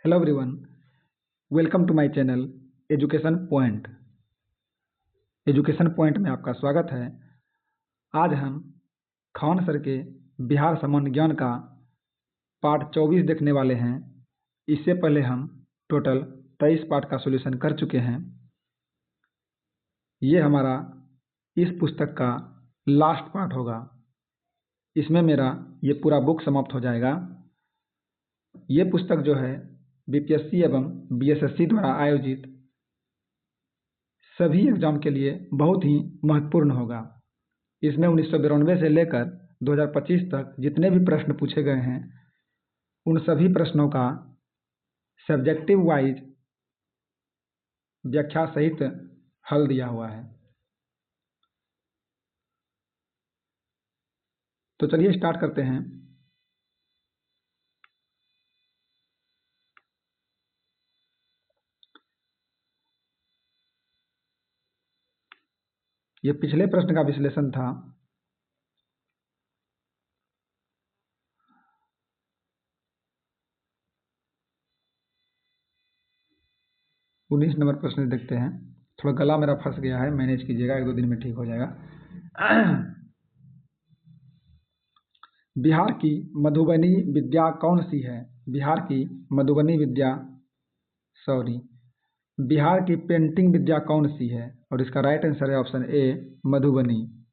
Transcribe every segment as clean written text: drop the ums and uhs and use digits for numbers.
Hello everyone, welcome to my channel Education Point. Education Point में आपका स्वागत है। आज हम खान सर के बिहार सामान्य ज्ञान का पार्ट 24 देखने वाले हैं। इससे पहले हम टोटल 23 पार्ट का सॉल्यूशन कर चुके हैं। ये हमारा इस पुस्तक का लास्ट पार्ट होगा। इसमें मेरा ये पूरा बुक समाप्त हो जाएगा। ये पुस्तक जो है बीपीएससी एवं बीएसएससी द्वारा आयोजित सभी एग्जाम के लिए बहुत ही महत्वपूर्ण होगा। इसमें 1992 से लेकर 2025 तक जितने भी प्रश्न पूछे गए हैं उन सभी प्रश्नों का सब्जेक्टिव वाइज व्याख्या सहित हल दिया हुआ है। तो चलिए स्टार्ट करते हैं। ये पिछले प्रश्न का विश्लेषण था। उन्नीस नंबर प्रश्न देखते हैं। थोड़ा गला मेरा फंस गया है, मैनेज कीजिएगा, 1-2 दिन में ठीक हो जाएगा। बिहार की मधुबनी विद्या कौन सी है? बिहार की मधुबनी विद्या बिहार की पेंटिंग विद्या कौन सी है? और इसका राइट आंसर है ऑप्शन ए, मधुबनी।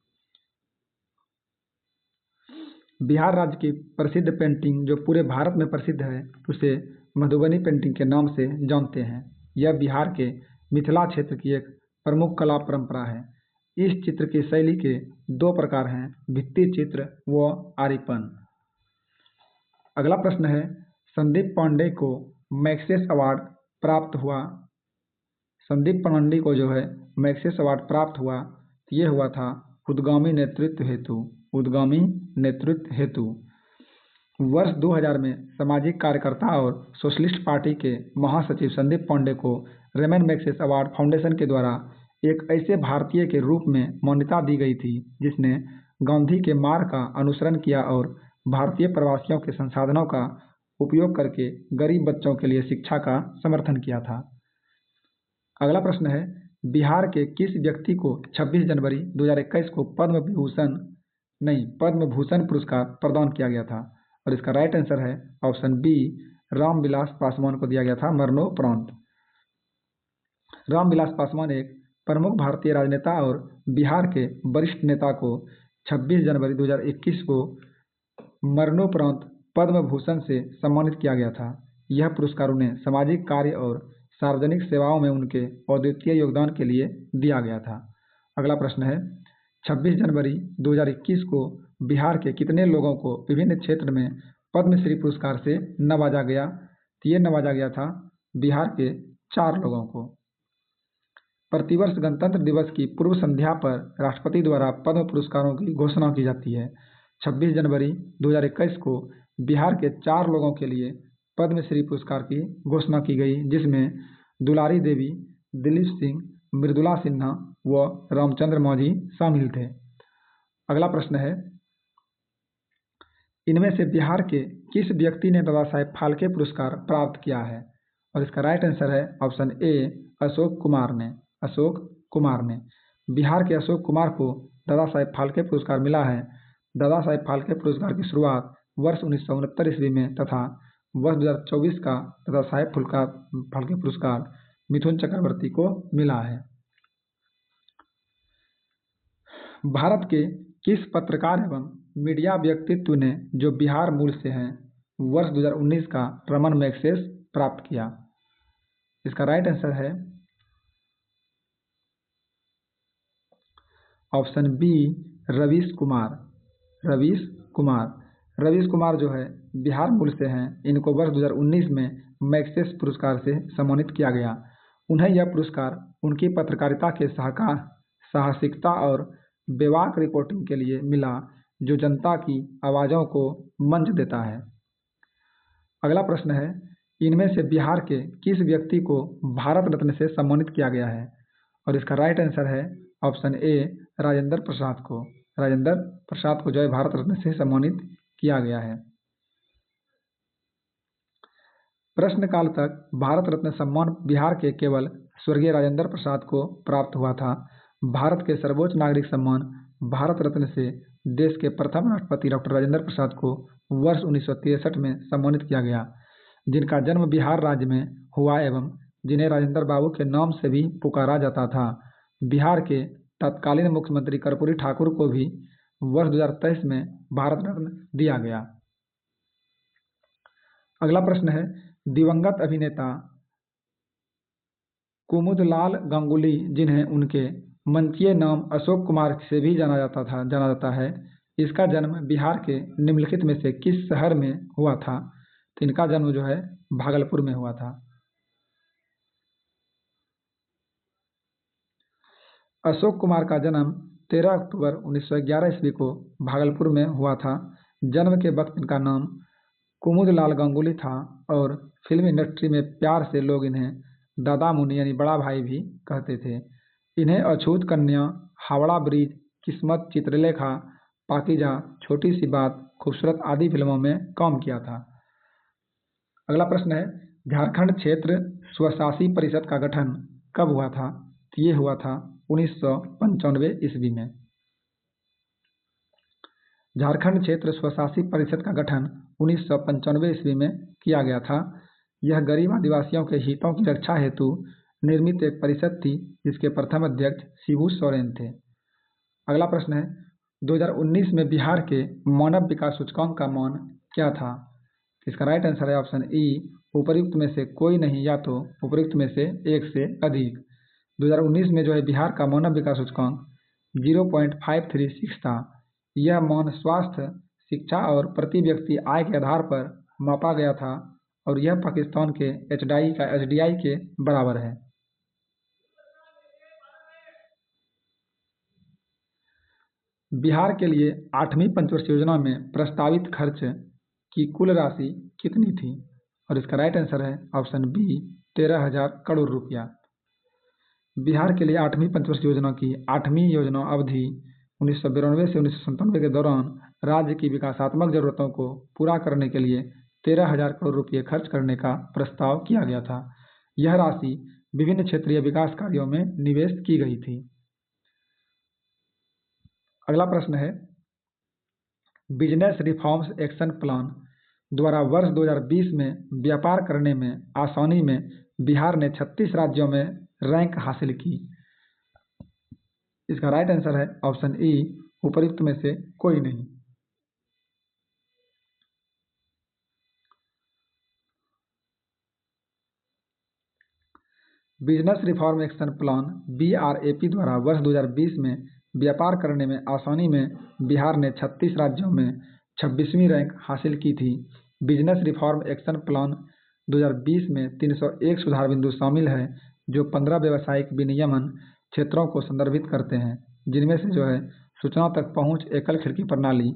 बिहार राज्य की प्रसिद्ध पेंटिंग जो पूरे भारत में प्रसिद्ध है उसे मधुबनी पेंटिंग के नाम से जानते हैं। यह बिहार के मिथिला क्षेत्र की एक प्रमुख कला परंपरा है। इस चित्र की शैली के 2 प्रकार हैं, भित्ति चित्र व आरीपन। अगला प्रश्न है, संदीप पांडे को मैग्सेस अवार्ड प्राप्त हुआ। संदीप पांडे को जो है मैग्सेस अवार्ड प्राप्त हुआ, ये हुआ था उद्गामी नेतृत्व हेतु। उद्गामी नेतृत्व हेतु वर्ष 2000 में सामाजिक कार्यकर्ता और सोशलिस्ट पार्टी के महासचिव संदीप पांडे को रेमन मैग्सेस अवार्ड फाउंडेशन के द्वारा एक ऐसे भारतीय के रूप में मान्यता दी गई थी जिसने गांधी के मार्ग का अनुसरण किया और भारतीय प्रवासियों के संसाधनों का उपयोग करके गरीब बच्चों के लिए शिक्षा का समर्थन किया था। अगला प्रश्न है, बिहार के किस व्यक्ति को 26 जनवरी 2021 को पद्म भूषण पुरस्कार प्रदान किया गया था? और इसका राइट आंसर है ऑप्शन बी, रामविलास पासवान को दिया गया था मरणोपरांत। रामविलास पासवान एक प्रमुख भारतीय राजनेता और बिहार के वरिष्ठ नेता को 26 जनवरी 2021 को मरणोपरांत पद्म भूषण से सम्मानित किया गया था। यह पुरस्कार उन्हें सामाजिक कार्य और सार्वजनिक सेवाओं में उनके अद्वितीय योगदान के लिए दिया गया था। अगला प्रश्न है, 26 जनवरी 2021 को बिहार के कितने लोगों को विभिन्न क्षेत्र में पद्मश्री पुरस्कार से नवाजा गया? तो ये नवाजा गया था बिहार के 4 लोगों को। प्रतिवर्ष गणतंत्र दिवस की पूर्व संध्या पर राष्ट्रपति द्वारा पद्म पुरस्कारों की घोषणा की जाती है। 26 जनवरी 2021 को बिहार के 4 लोगों के लिए पद्मश्री पुरस्कार की घोषणा की गई, जिसमें दुलारी देवी, दिलीप सिंह, मृदुला सिन्हा व रामचंद्र मौजी शामिल थे। अगला प्रश्न है, इनमें से बिहार के किस व्यक्ति ने दादा साहेब फाल्के पुरस्कार प्राप्त किया है? और इसका राइट आंसर है ऑप्शन ए, अशोक कुमार ने। अशोक कुमार ने। बिहार के अशोक कुमार को दादा साहेब फाल्के पुरस्कार मिला है। दादा साहेब फाल्के पुरस्कार की शुरुआत वर्ष 1969 ईस्वी में तथा वर्ष 2024 का दादा साहेब फाल्के पुरस्कार मिथुन चक्रवर्ती को मिला है। भारत के किस पत्रकार एवं मीडिया व्यक्तित्व ने जो बिहार मूल से हैं वर्ष 2019 का रमन मैग्सेस प्राप्त किया? इसका राइट आंसर है ऑप्शन बी, रवीश कुमार। रवीश कुमार। रवीश कुमार जो है बिहार मूल से हैं। इनको वर्ष 2019 में मैग्सेस पुरस्कार से सम्मानित किया गया। उन्हें यह पुरस्कार उनकी पत्रकारिता के साहसिकता और बेबाक रिपोर्टिंग के लिए मिला, जो जनता की आवाज़ों को मंच देता है। अगला प्रश्न है, इनमें से बिहार के किस व्यक्ति को भारत रत्न से सम्मानित किया गया है? और इसका राइट आंसर है ऑप्शन ए, राजेंद्र प्रसाद को। राजेंद्र प्रसाद को जो है भारत रत्न से सम्मानित किया गया है। प्रश्नकाल तक भारत रत्न सम्मान बिहार के केवल स्वर्गीय राजेंद्र प्रसाद को प्राप्त हुआ था। भारत के सर्वोच्च नागरिक सम्मान भारत रत्न से देश के प्रथम राष्ट्रपति डॉक्टर राजेंद्र प्रसाद को वर्ष 1963 में सम्मानित किया गया, जिनका जन्म बिहार राज्य में हुआ एवं जिन्हें राजेंद्र बाबू के नाम से भी पुकारा जाता था। बिहार के तत्कालीन मुख्यमंत्री कर्पूरी ठाकुर को भी वर्ष 2023 में भारत रत्न दिया गया। अगला प्रश्न है, दिवंगत अभिनेता कुमुदलाल गांगुली, जिन्हें उनके मंचीय नाम अशोक कुमार से भी जाना जाता है, इसका जन्म बिहार के निम्नलिखित में से किस शहर में हुआ था? तो इनका जन्म जो है भागलपुर में हुआ था। अशोक कुमार का जन्म 13 अक्टूबर 1911 ईस्वी को भागलपुर में हुआ था। जन्म के वक्त इनका नाम कुमुदलाल गांगुली था और फिल्म इंडस्ट्री में प्यार से लोग इन्हें दादा मुनि यानी बड़ा भाई भी कहते थे। इन्हें अछूत कन्या, हावड़ा ब्रिज, किस्मत, चित्रलेखा, पाकीजा, छोटी सी बात, खूबसूरत आदि फिल्मों में काम किया था। अगला प्रश्न है, झारखंड क्षेत्र स्वशासी परिषद का गठन कब हुआ था? तो ये हुआ था 1995 ईस्वी में। झारखंड क्षेत्र स्वशासी परिषद का गठन 1995 ईस्वी में किया गया था। यह गरीब आदिवासियों के हितों की रक्षा हेतु निर्मित एक परिषद थी, जिसके प्रथम अध्यक्ष शिबू सोरेन थे। अगला प्रश्न है, 2019 में बिहार के मानव विकास सूचकांक का मान क्या था? इसका राइट आंसर है ऑप्शन ई, उपयुक्त में से कोई नहीं या तो उपयुक्त में से एक से अधिक। 2019 में जो है बिहार का मानव विकास सूचकांक 0.536 था। यह मान स्वास्थ्य, शिक्षा और प्रति व्यक्ति आय के आधार पर मापा गया था और यह पाकिस्तान के एचडीआई के बराबर है। बिहार के लिए 8वीं पंचवर्षीय योजना में प्रस्तावित खर्च की कुल राशि कितनी थी? और इसका राइट आंसर है ऑप्शन बी, 13,000 करोड़ रुपया। बिहार के लिए 8वीं पंचवर्षीय योजना की 8वीं योजना अवधि 1992 से 1997 के दौरान राज्य की विकासात्मक जरूरतों को पूरा करने के लिए 13,000 करोड़ रुपये खर्च करने का प्रस्ताव किया गया था। यह राशि विभिन्न क्षेत्रीय विकास कार्यों में निवेश की गई थी। अगला प्रश्न है, बिजनेस रिफॉर्म्स एक्शन प्लान द्वारा वर्ष 2020 में व्यापार करने में आसानी में बिहार ने 36 राज्यों में रैंक हासिल की। इसका राइट आंसर है ऑप्शन ई, उपयुक्त में से कोई नहीं। Business reform action plan BRAP द्वारा वर्ष 2020 में व्यापार करने में आसानी में बिहार ने 36 राज्यों में 26वीं रैंक हासिल की थी। बिजनेस रिफॉर्म एक्शन प्लान 2020 में 301 सुधार बिंदु शामिल है, जो 15 व्यावसायिक विनियमन क्षेत्रों को संदर्भित करते हैं, जिनमें से जो है सूचना तक पहुंच, एकल खिड़की प्रणाली,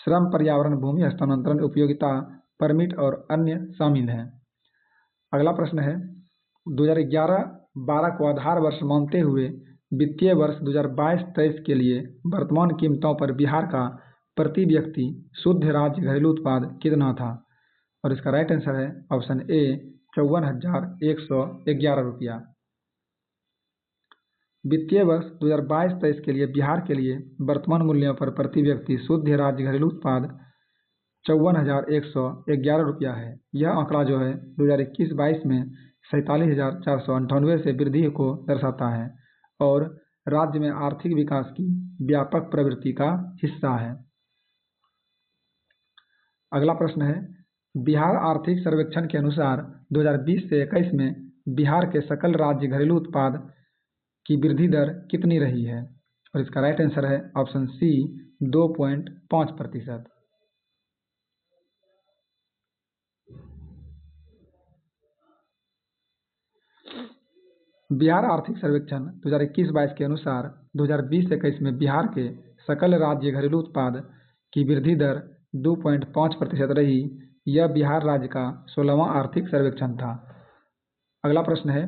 श्रम, पर्यावरण, भूमि हस्तांतरण, उपयोगिता परमिट और अन्य शामिल हैं। अगला प्रश्न है, 2011-12 को आधार वर्ष मानते हुए वित्तीय वर्ष 2022-23 के लिए वर्तमान कीमतों पर बिहार का प्रति व्यक्ति शुद्ध राज्य घरेलू उत्पाद कितना था? और इसका राइट आंसर है ऑप्शन ए, 54,111 रुपया। वित्तीय वर्ष 2022-23 के लिए बिहार के लिए वर्तमान मूल्यों पर प्रति व्यक्ति शुद्ध राज्य घरेलू उत्पाद 54,111 रुपया है। यह आंकड़ा जो है 2021-22 में 47,498 से वृद्धि को दर्शाता है और राज्य में आर्थिक विकास की व्यापक प्रवृत्ति का हिस्सा है। अगला प्रश्न है, बिहार आर्थिक सर्वेक्षण के अनुसार 2020 से 21 में बिहार के सकल राज्य घरेलू उत्पाद की वृद्धि दर कितनी रही है? और इसका राइट आंसर है ऑप्शन सी, 2.5%। बिहार आर्थिक सर्वेक्षण 2021-22 के अनुसार 2020-21 में बिहार के सकल राज्य घरेलू उत्पाद की वृद्धि दर 2.5% रही। यह बिहार राज्य का 16वां आर्थिक सर्वेक्षण था। अगला प्रश्न है,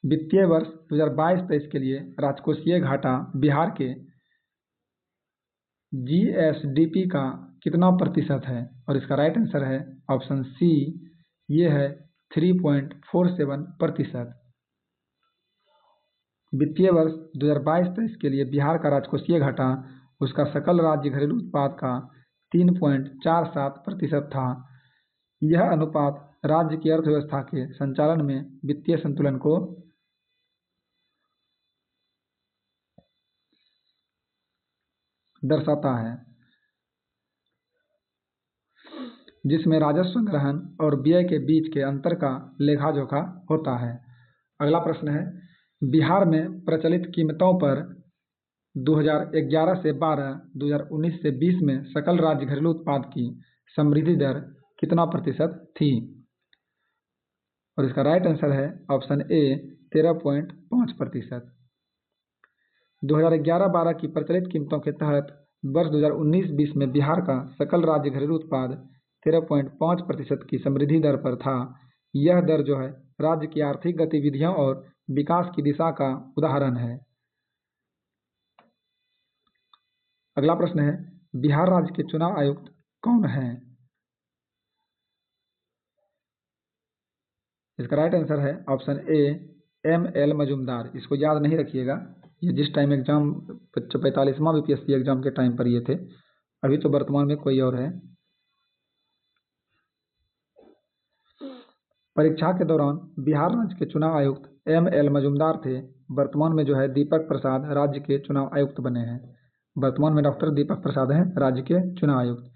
वित्तीय वर्ष 2022-23 के लिए राजकोषीय घाटा बिहार के GSDP का कितना प्रतिशत है? और इसका राइट आंसर है ऑप्शन सी, ये है 3.47%। वित्तीय वर्ष 2022-23 के लिए बिहार का राजकोषीय घाटा उसका सकल राज्य घरेलू उत्पाद का 3.47% था। यह अनुपात राज्य की अर्थव्यवस्था के संचालन में वित्तीय संतुलन को दर्शाता है, जिसमें राजस्व ग्रहण और व्यय के बीच के अंतर का लेखा जोखा होता है। अगला प्रश्न है, बिहार में प्रचलित कीमतों पर 2011 से 12, 2019 से 20 में सकल राज्य घरेलू उत्पाद की समृद्धि दर कितना प्रतिशत थी? और इसका राइट आंसर है ऑप्शन ए 13.5%। 2011-12 की प्रचलित कीमतों के तहत वर्ष 2019-20 में बिहार का सकल राज्य घरेलू उत्पाद 13.5% की समृद्धि दर पर था। यह दर जो है राज्य की आर्थिक गतिविधियों और विकास की दिशा का उदाहरण है। अगला प्रश्न है, बिहार राज्य के चुनाव आयुक्त कौन हैं? इसका राइट आंसर है ऑप्शन ए ML मजूमदार। इसको याद नहीं रखिएगा, ये जिस टाइम एग्जाम 45वां BPSC एग्जाम के टाइम पर ये थे, अभी तो वर्तमान में कोई और है। परीक्षा के दौरान बिहार राज्य के चुनाव आयुक्त ML मजूमदार थे। वर्तमान में जो है दीपक प्रसाद राज्य के चुनाव आयुक्त बने हैं। वर्तमान में डॉक्टर दीपक प्रसाद हैं राज्य के चुनाव आयुक्त।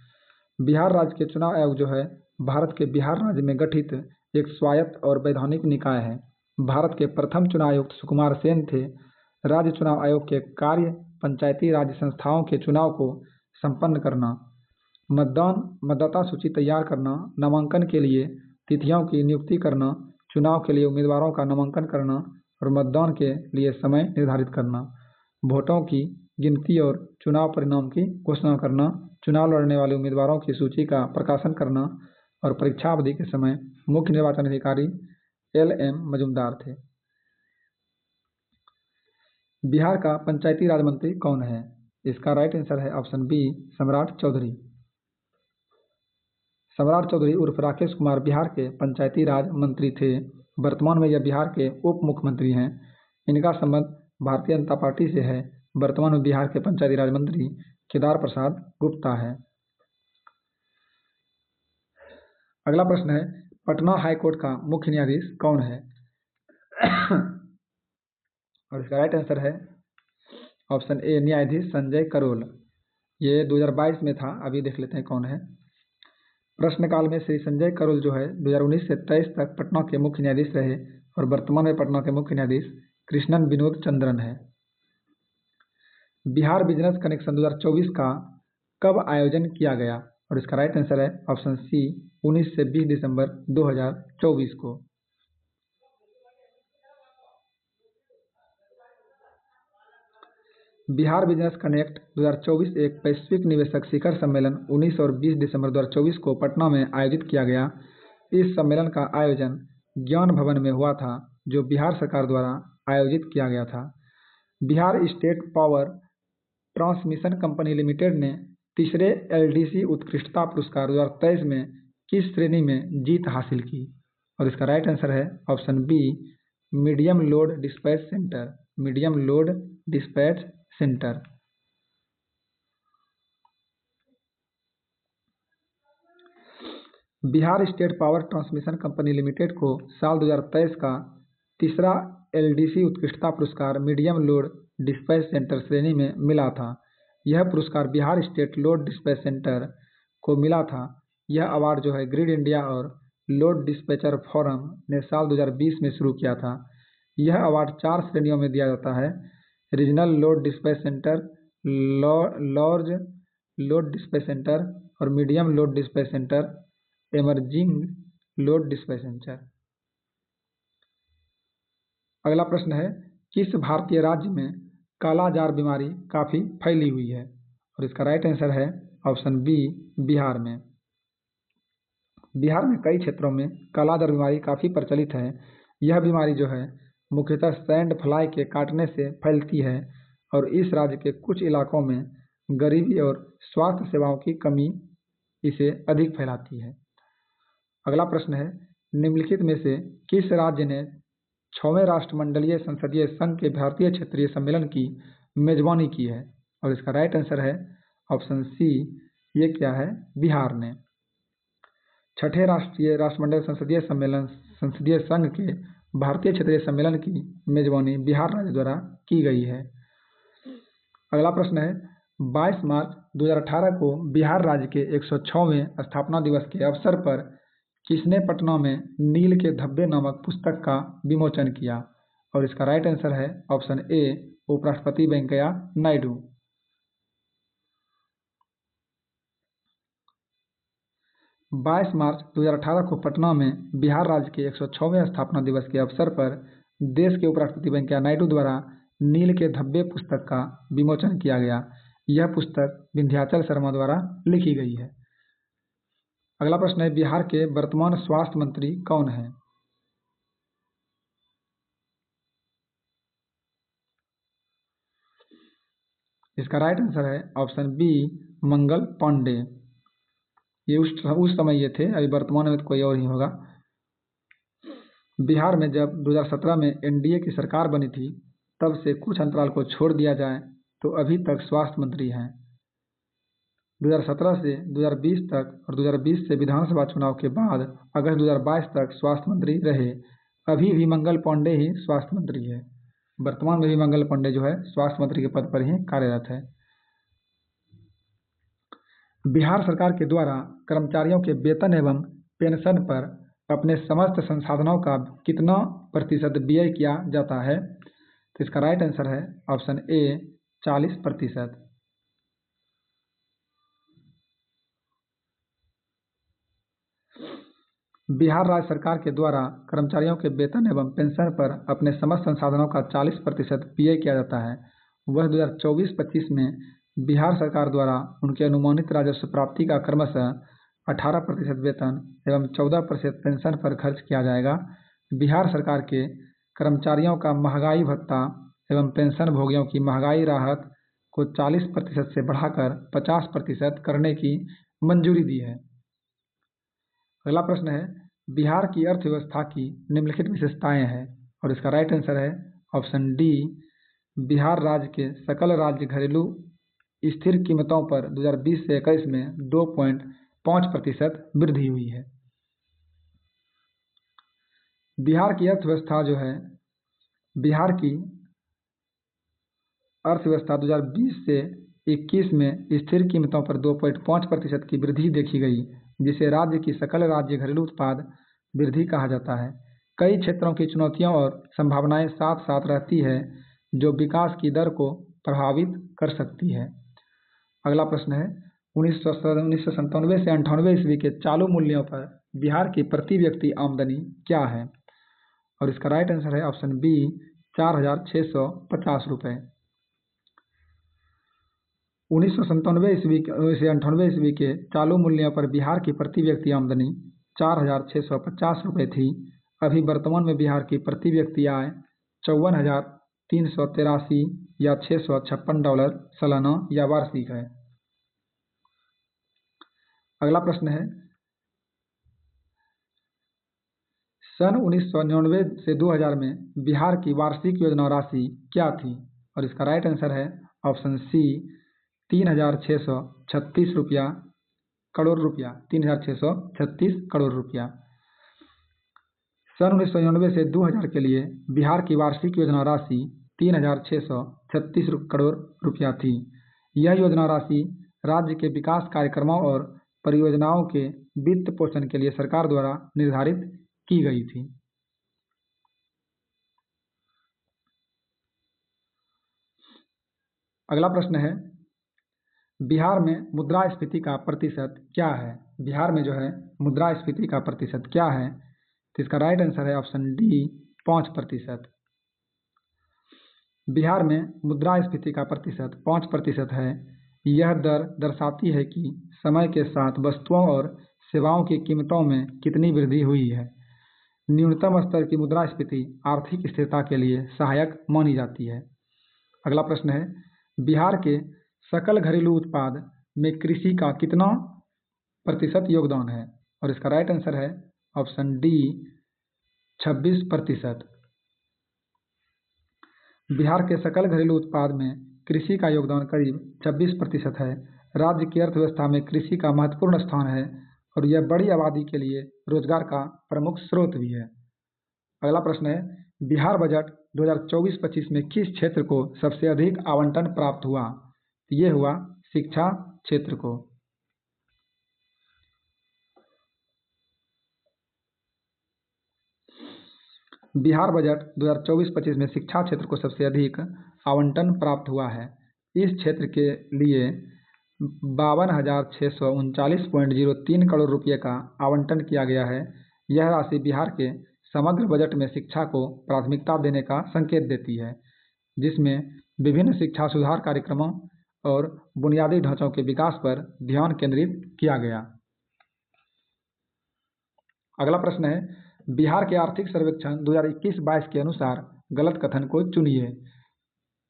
बिहार राज्य के चुनाव आयोग जो है भारत के बिहार राज्य में गठित एक स्वायत्त और वैधानिक निकाय है। भारत के प्रथम चुनाव आयुक्त सुकुमार सेन थे। राज्य चुनाव आयोग के कार्य पंचायती राज संस्थाओं के चुनाव को संपन्न करना, मतदाता सूची तैयार करना, नामांकन के लिए तिथियों की नियुक्ति करना, चुनाव के लिए उम्मीदवारों का नामांकन करना और मतदान के लिए समय निर्धारित करना, वोटों की गिनती और चुनाव परिणाम की घोषणा करना, चुनाव लड़ने वाले उम्मीदवारों की सूची का प्रकाशन करना और परीक्षा अवधि के समय मुख्य निर्वाचन अधिकारी LM मजूमदार थे। बिहार का पंचायती राज मंत्री कौन है? इसका राइट आंसर है ऑप्शन बी सम्राट चौधरी। सम्राट चौधरी उर्फ राकेश कुमार बिहार के पंचायती राज मंत्री थे। वर्तमान में यह बिहार के उप मुख्यमंत्री हैं। इनका संबंध भारतीय जनता पार्टी से है। वर्तमान में बिहार के पंचायती राज मंत्री केदार प्रसाद गुप्ता है। अगला प्रश्न है, पटना हाईकोर्ट का मुख्य न्यायाधीश कौन है? और इसका राइट आंसर है ऑप्शन ए न्यायाधीश संजय करोल। ये 2022 में था, अभी देख लेते हैं कौन है। प्रश्नकाल में श्री संजय करोल जो है 2019 से 23 तक पटना के मुख्य न्यायाधीश रहे और वर्तमान में पटना के मुख्य न्यायाधीश कृष्णन विनोद चंद्रन है। बिहार बिजनेस कनेक्शन 2024 का कब आयोजन किया गया? और इसका राइट आंसर है ऑप्शन सी 19 से 20 दिसंबर 2024 को। बिहार बिजनेस कनेक्ट 2024 एक वैश्विक निवेशक शिखर सम्मेलन 19 और 20 दिसंबर 2024 को पटना में आयोजित किया गया। इस सम्मेलन का आयोजन ज्ञान भवन में हुआ था, जो बिहार सरकार द्वारा आयोजित किया गया था। Bihar state power transmission company limited ने तीसरे LDC उत्कृष्टता पुरस्कार 2023 में किस श्रेणी में जीत हासिल की? और इसका राइट आंसर है option B medium load dispatch centre. Medium load dispatch centre. Bihar state power transmission company limited को साल 2023 का तीसरा LDC उत्कृष्टता पुरस्कार मीडियम लोड डिस्पैच सेंटर श्रेणी में मिला था। यह पुरस्कार Bihar state load dispatch centre को मिला था। यह अवार्ड जो है ग्रिड इंडिया और लोड डिस्पैचर फोरम ने साल 2020 में शुरू किया था। यह अवार्ड 4 श्रेणियों में दिया जाता है: regional load dispatch centre, large load dispatch centre और medium load dispatch centre, emerging load dispatch centre. अगला प्रश्न है, किस भारतीय राज्य में कालाजार बीमारी काफी फैली हुई है? और इसका राइट आंसर है ऑप्शन बी बिहार में। बिहार में कई क्षेत्रों में कालाजार बीमारी काफी प्रचलित है। यह बीमारी जो है मुख्यतः सैंड फ्लाई के काटने से फैलती है और इस राज्य के कुछ इलाकों में गरीबी और स्वास्थ्य सेवाओं की कमी इसे अधिक फैलाती है। अगला प्रश्न है, निम्नलिखित में से किस राज्य ने 6वें राष्ट्रमंडलीय संसदीय संघ के भारतीय क्षेत्रीय सम्मेलन की मेजबानी की है? और इसका राइट आंसर है ऑप्शन सी, ये क्या है, बिहार ने। छठे राष्ट्रमंडल संसदीय संघ के भारतीय क्षेत्रीय सम्मेलन की मेजबानी बिहार राज्य द्वारा की गई है। अगला प्रश्न है, 22 मार्च 2018 को बिहार राज्य के 106वें स्थापना दिवस के अवसर पर किसने पटना में नील के धब्बे नामक पुस्तक का विमोचन किया? और इसका राइट आंसर है ऑप्शन ए, उपराष्ट्रपति वेंकैया नायडू। 22 मार्च 2018 को पटना में बिहार राज्य के 106वें स्थापना दिवस के अवसर पर देश के उपराष्ट्रपति वेंकैया नायडू द्वारा नील के धब्बे पुस्तक का विमोचन किया गया। यह पुस्तक विंध्याचल शर्मा द्वारा लिखी गई है। अगला प्रश्न है, बिहार के वर्तमान स्वास्थ्य मंत्री कौन हैं? इसका राइट आंसर है ऑप्शन बी, मंगल पांडे। ये उस समय ये थे, अभी वर्तमान में तो कोई और ही होगा। बिहार में जब 2017 में एनडीए की सरकार बनी थी, तब से कुछ अंतराल को छोड़ दिया जाए तो अभी तक स्वास्थ्य मंत्री हैं। 2017 से 2020 तक और 2020 से विधानसभा चुनाव के बाद अगस्त 2022 तक स्वास्थ्य मंत्री रहे। अभी भी मंगल पांडे ही स्वास्थ्य मंत्री है। वर्तमान में भी मंगल पांडे जो है स्वास्थ्य मंत्री के पद पर ही कार्यरत है। बिहार सरकार के द्वारा कर्मचारियों के वेतन एवं पेंशन पर अपने समस्त संसाधनों का कितना प्रतिशत व्यय किया जाता है? तो इसका राइट आंसर है ऑप्शन ए, 40%। बिहार राज्य सरकार के द्वारा कर्मचारियों के वेतन एवं पेंशन पर अपने समस्त संसाधनों का 40% व्यय किया जाता है। वह 2024-25 में बिहार सरकार द्वारा उनके अनुमानित राजस्व प्राप्ति का क्रमशः 18% वेतन एवं 14% पेंशन पर खर्च किया जाएगा। बिहार सरकार के कर्मचारियों का महंगाई भत्ता एवं पेंशन भोगियों की महंगाई राहत को 40% से बढ़ाकर 50% करने की मंजूरी दी है। अगला प्रश्न है, बिहार की अर्थव्यवस्था की निम्नलिखित विशेषताएं हैं? और इसका राइट आंसर है ऑप्शन डी, बिहार राज्य के सकल राज्य घरेलू स्थिर कीमतों पर 2020 से 21 में 2.5% वृद्धि हुई है। बिहार की अर्थव्यवस्था जो है, बिहार की अर्थव्यवस्था 2020 से 21 में स्थिर कीमतों पर 2.5% की वृद्धि देखी गई, जिसे राज्य की सकल राज्य घरेलू उत्पाद वृद्धि कहा जाता है। कई क्षेत्रों की चुनौतियां और संभावनाएं साथ साथ रहती है, जो विकास की दर को प्रभावित कर सकती है। अगला प्रश्न है, 1997 से 98 ईस्वी के चालू मूल्यों पर बिहार की प्रति व्यक्ति आमदनी क्या है? और इसका राइट आंसर है ऑप्शन बी, 4,650 रुपये। 1997 ईस्वी से 98 ईस्वी के चालू मूल्यों पर बिहार की प्रति व्यक्ति आमदनी 4,650 रुपये थी। अभी वर्तमान में बिहार की प्रति व्यक्ति आय 54,383 या $656 सालाना या वार्षिक है। अगला प्रश्न है, सन 1999 से 2000 में बिहार की वार्षिक योजना राशि क्या थी? और इसका राइट आंसर है ऑप्शन सी, 3,636 करोड़ रुपया। 3,636 करोड़ रुपया। सन 1999 से 2000 के लिए बिहार की वार्षिक योजना राशि 3,636 करोड़ रुपया थी। यह योजना राशि राज्य के विकास कार्यक्रमों और परियोजनाओं के वित्त पोषण के लिए सरकार द्वारा निर्धारित की गई थी। अगला प्रश्न है, बिहार में मुद्रास्फीति का प्रतिशत क्या है? बिहार में जो है मुद्रास्फीति का प्रतिशत क्या है? तो इसका राइट आंसर है ऑप्शन डी, 5%। बिहार में मुद्रास्फीति का प्रतिशत 5% है। यह दर दर्शाती है कि समय के साथ वस्तुओं और सेवाओं की कीमतों में कितनी वृद्धि हुई है। न्यूनतम स्तर की मुद्रास्फीति आर्थिक स्थिरता के लिए सहायक मानी जाती है। अगला प्रश्न है, बिहार के सकल घरेलू उत्पाद में कृषि का कितना प्रतिशत योगदान है? और इसका राइट आंसर है ऑप्शन डी 26%। बिहार के सकल घरेलू उत्पाद में कृषि का योगदान करीब 26% है। राज्य की अर्थव्यवस्था में कृषि का महत्वपूर्ण स्थान है और यह बड़ी आबादी के लिए रोजगार का प्रमुख स्रोत भी है। अगला प्रश्न है, बिहार बजट 2024-25 में किस क्षेत्र को सबसे अधिक आवंटन प्राप्त हुआ? ये हुआ शिक्षा क्षेत्र को। बिहार बजट 2024-25 में शिक्षा क्षेत्र को सबसे अधिक आवंटन प्राप्त हुआ है। इस क्षेत्र के लिए 52,639.03 करोड़ रुपये का आवंटन किया गया है। यह राशि बिहार के समग्र बजट में शिक्षा को प्राथमिकता देने का संकेत देती है, जिसमें विभिन्न शिक्षा सुधार कार्यक्रमों और बुनियादी ढांचों के विकास पर ध्यान केंद्रित किया गया। अगला प्रश्न है, बिहार के आर्थिक सर्वेक्षण 2021-22 के अनुसार गलत कथन को चुनिए।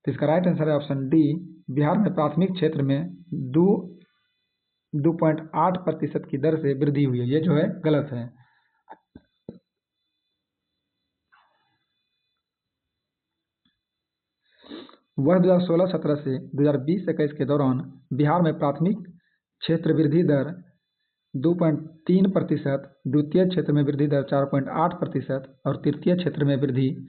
तो इसका राइट आंसर है ऑप्शन डी, बिहार में प्राथमिक क्षेत्र में 2.8% की दर से वृद्धि हुई है। ये जो है गलत है। वर्ष 2016-17 से 2020-21 के दौरान बिहार में प्राथमिक क्षेत्र वृद्धि दर 2.3%, द्वितीय क्षेत्र में वृद्धि दर 4.8% और तृतीय क्षेत्र में वृद्धि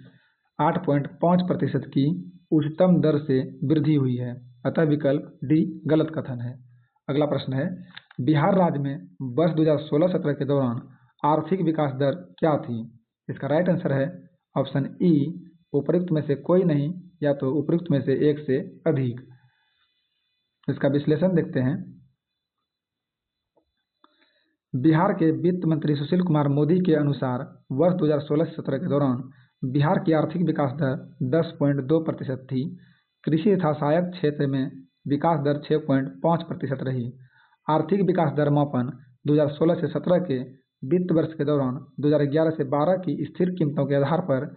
8.5% की उच्चतम दर से वृद्धि हुई है। अतः विकल्प डी गलत कथन है। अगला प्रश्न है, बिहार राज्य में वर्ष 2016-17 के दौरान आर्थिक विकास दर क्या थी? इसका राइट आंसर है ऑप्शन ई, उपरोक्त में से कोई नहीं या तो उपरोक्त में से एक से अधिक। इसका विश्लेषण देखते हैं। बिहार के वित्त मंत्री सुशील कुमार मोदी के अनुसार वर्ष 2016-17 के दौरान बिहार की आर्थिक विकास दर 10.2% थी। कृषि तथा सहायक क्षेत्र में विकास दर 6.5% रही। आर्थिक विकास दर मापन 2016 से 17 के वित्त वर्ष के दौरान 2011 से 12 की स्थिर कीमतों के आधार पर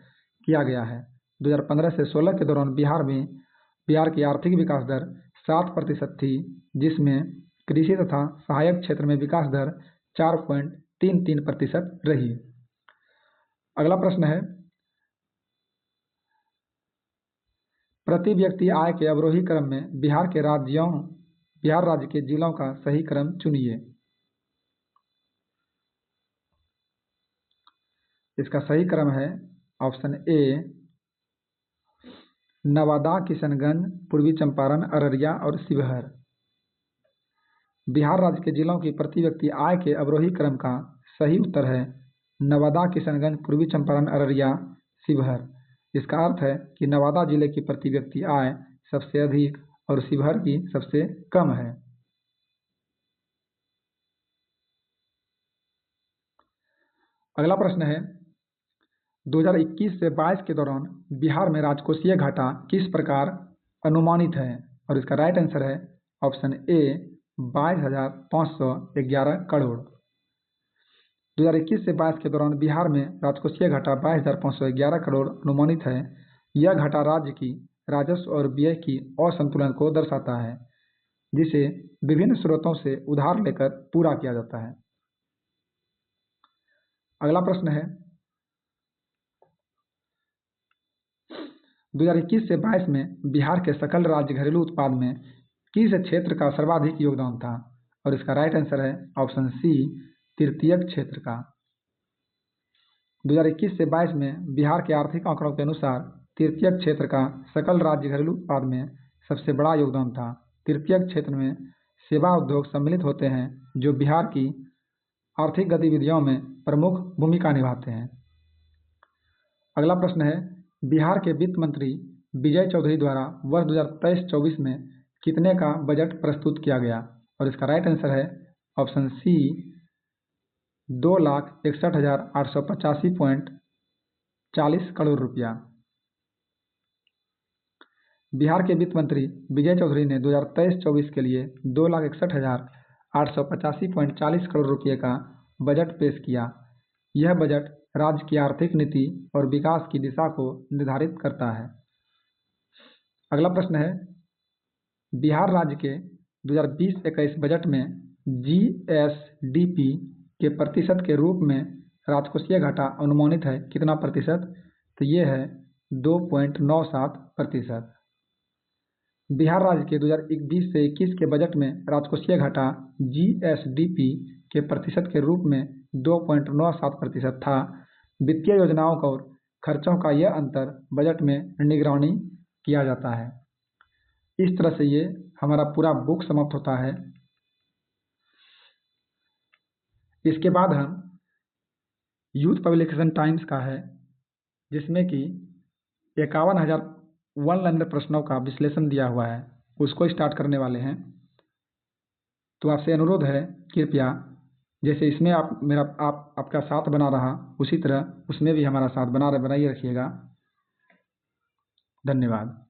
किया गया है। 2015 से 16 के दौरान बिहार की आर्थिक विकास दर 7% थी, जिसमें कृषि तथा सहायक क्षेत्र में विकास दर 4.33% रही। अगला प्रश्न है, प्रति व्यक्ति आय के अवरोही क्रम में बिहार राज्य के जिलों का सही क्रम चुनिए। इसका सही क्रम है ऑप्शन ए, नवादा, किशनगंज, पूर्वी चंपारण, अररिया और शिवहर। बिहार राज्य के जिलों की प्रति व्यक्ति आय के अवरोही क्रम का सही उत्तर है नवादा, किशनगंज, पूर्वी चंपारण, अररिया, शिवहर। इसका अर्थ है कि नवादा जिले की प्रति व्यक्ति आय सबसे अधिक और शिवहर की सबसे कम है। अगला प्रश्न है, 2021 से 22 के दौरान बिहार में राजकोषीय घाटा किस प्रकार अनुमानित है? और इसका राइट आंसर है ऑप्शन ए, 22,511 करोड़। 2021 से 22 के दौरान बिहार में राजकोषीय घाटा 22,511 करोड़ अनुमानित है। यह घाटा राज्य की राजस्व और व्यय की असंतुलन को दर्शाता है, जिसे विभिन्न स्रोतों से उधार लेकर पूरा किया जाता है। अगला प्रश्न है, 2021 से 22 में बिहार के सकल राज्य घरेलू उत्पाद में किस क्षेत्र का सर्वाधिक योगदान था? और इसका राइट आंसर है ऑप्शन सी, तृतीयक क्षेत्र का। 2021 से 22 में बिहार के आर्थिक आंकड़ों के अनुसार तृतीयक क्षेत्र का सकल राज्य घरेलू उत्पाद में सबसे बड़ा योगदान था। तृतीयक क्षेत्र में सेवा उद्योग सम्मिलित होते हैं, जो बिहार की आर्थिक गतिविधियों में प्रमुख भूमिका निभाते हैं। अगला प्रश्न है, बिहार के वित्त मंत्री विजय चौधरी द्वारा वर्ष 2023-24 में कितने का बजट प्रस्तुत किया गया? और इसका राइट आंसर है ऑप्शन सी, 2,61,885.40 करोड़ रुपया। बिहार के वित्त मंत्री विजय चौधरी ने 2023-24 के लिए 2,61,885.40 करोड़ रुपये का बजट पेश किया। यह बजट राज्य की आर्थिक नीति और विकास की दिशा को निर्धारित करता है। अगला प्रश्न है, बिहार राज्य के 2020-21 बजट में जीएसडीपी के प्रतिशत के रूप में राजकोषीय घाटा अनुमानित है कितना प्रतिशत? तो ये है 2.97%। बिहार राज्य के 2020 से 21 के बजट में राजकोषीय घाटा जीएसडीपी के प्रतिशत के रूप में 2.97% था। वित्तीय योजनाओं और खर्चों का यह अंतर बजट में निगरानी किया जाता है। इस तरह से ये हमारा पूरा बुक समाप्त होता है। इसके बाद हम यूथ पब्लिकेशन टाइम्स का है, जिसमें कि 51,000 वन लाइनर प्रश्नों का विश्लेषण दिया हुआ है, उसको स्टार्ट करने वाले हैं। तो आपसे अनुरोध है, कृपया जैसे इसमें आपका साथ बना रहा, उसी तरह उसमें भी हमारा साथ बनाए रखिएगा। धन्यवाद।